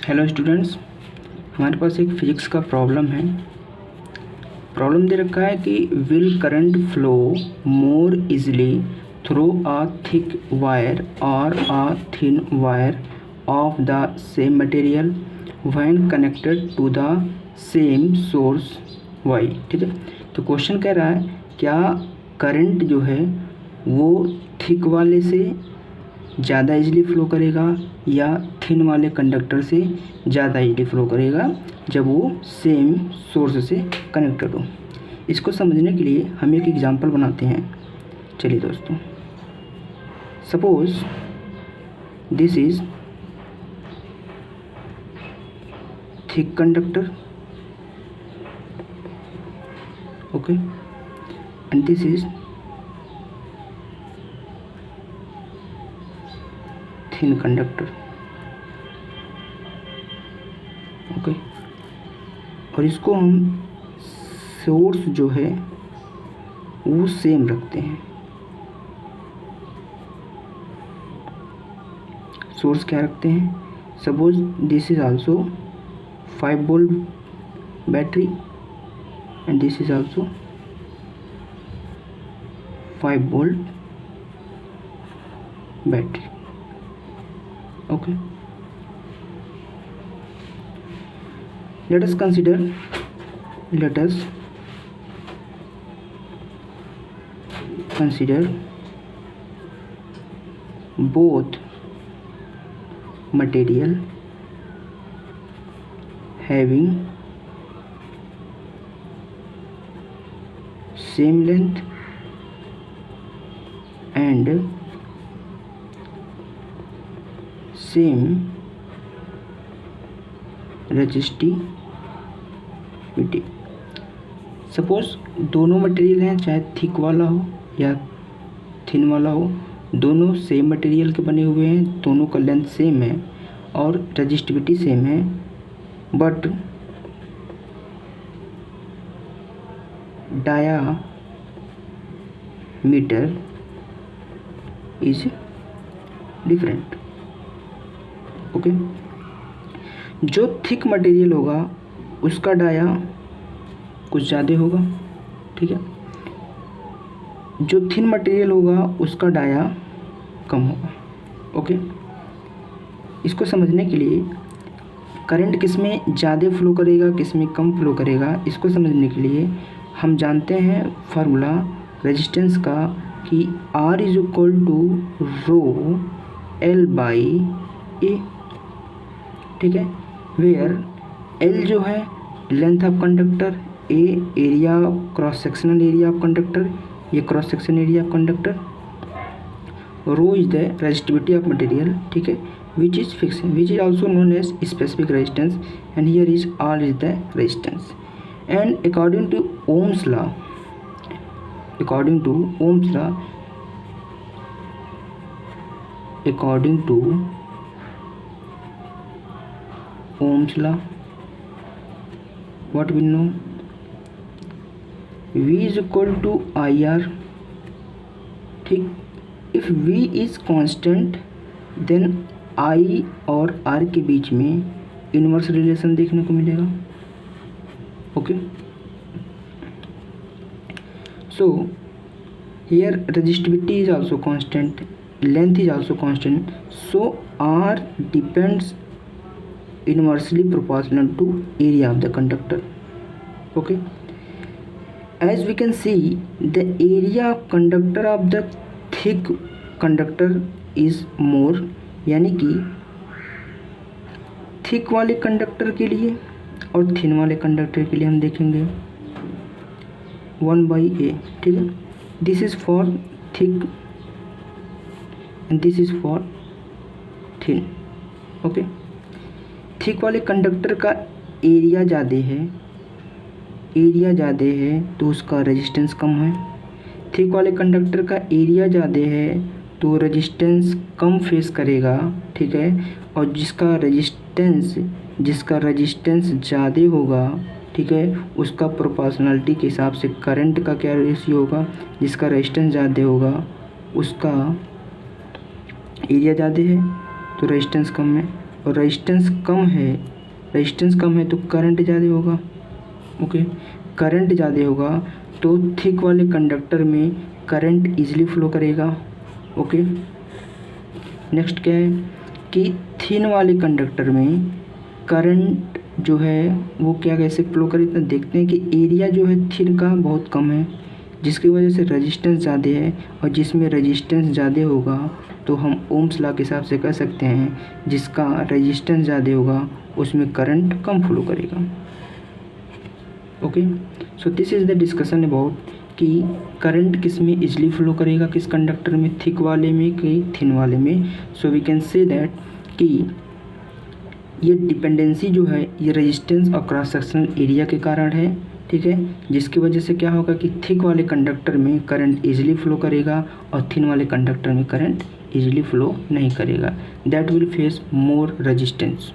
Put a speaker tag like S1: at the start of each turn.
S1: Hello students, हमारे पास एक physics का प्रॉब्लम है। प्रॉब्लम दे रखा है कि will current flow more easily through a thick wire और a thin wire of the same material when connected to the same source why. ठीक है, तो क्वेश्चन कह रहा है क्या करंट जो है वो थिक वाले से ज़्यादा इजीली फ़्लो करेगा या थिन वाले कंडक्टर से ज़्यादा इजीली फ़्लो करेगा जब वो सेम सोर्स से कनेक्टेड हो। इसको समझने के लिए हम एक एग्जांपल बनाते हैं। चलिए दोस्तों, suppose this is thick conductor, okay, and this is thin conductor, okay. और इसको हम सोर्स जो है वो सेम रखते हैं। सोर्स क्या रखते हैं? Suppose this is also 5 volt battery and this is also 5 volt battery, okay. Let us consider both material having same length and same resistivity. Suppose दोनों मटेरियल हैं, चाहे थिक वाला हो या थिन वाला हो, दोनों सेम मटेरियल के बने हुए हैं, दोनों का लेंथ सेम है और रेजिस्टिविटी सेम है, but diameter is different, okay. जो थिक मटेरियल होगा उसका डाया कुछ ज़्यादा होगा, ठीक है। जो थिन मटेरियल होगा उसका डाया कम होगा, ओके। इसको समझने के लिए करंट किस में ज़्यादा फ्लो करेगा, किस में कम फ्लो करेगा, इसको समझने के लिए हम जानते हैं फार्मूला रेजिस्टेंस का कि R is equal to rho L by A, ठीक है। वेयर L जो है length of conductor, A area cross sectional area of conductor, ये cross section area of conductor, rho is the resistivity of material, ठीक है, which is fix, which is also known as specific resistance, and here is R is the resistance. And according to Ohm's law, according to Ohm's law, what we know, V is equal to IR, ठीक। if V is constant then I और R के बीच में inverse relation देखने को मिलेगा, okay. So here resistivity is also constant, length is also constant, so R depends inversely proportional to area of the conductor, okay. As we can see, the area of conductor of the thick conductor is more, यानी कि thick वाले conductor के लिए और thin वाले conductor के लिए हम देखेंगे 1/a, ठीक है। This is for thick and this is for thin, okay. Thick वाले कंडक्टर का एरिया ज़्यादा है तो उसका रेजिस्टेंस कम है, थिक वाले कंडक्टर का एरिया ज़्यादा है तो रेजिस्टेंस कम फेस करेगा, ठीक है। और जिसका रेजिस्टेंस ज़्यादा होगा, ठीक है, उसका प्रोपोर्शनलिटी के हिसाब से करंट का क्या रेशियो होगा, जिसका रेजिस्टेंस ज़्यादा होगा उसका एरिया ज़्यादा है तो रेजिस्टेंस कम है, और रेजिस्टेंस कम है तो करंट ज़्यादा होगा। ओके, करंट ज़्यादा होगा तो थिक वाले कंडक्टर में करंट इजीली फ्लो करेगा। ओके, नेक्स्ट क्या है कि थिन वाले कंडक्टर में करंट जो है वो क्या कैसे फ्लो करे, तो देखते हैं कि एरिया जो है थिन का बहुत कम है, जिसकी वजह से रेजिस्टेंस ज़्यादा है, और जिसमें रेजिस्टेंस ज़्यादा होगा तो हम ओम्स लॉ के हिसाब से कह सकते हैं जिसका रेजिस्टेंस ज़्यादा होगा उसमें करंट कम फ्लो करेगा। Okay, so this is the discussion about कि करंट किस में इजली फ्लो करेगा, किस कंडक्टर में, थिक वाले में कि थिन वाले में। So we can say that कि ये डिपेंडेंसी जो है ये रेजिस्टेंस और क्रॉस सेक्शनल एरिया के कारण है, ठीक है, जिसकी वजह से क्या होगा कि थिक वाले कंडक्टर में करंट इजीली फ्लो करेगा और थिन वाले कंडक्टर में करंट इजीली फ्लो नहीं करेगा, that will face more resistance.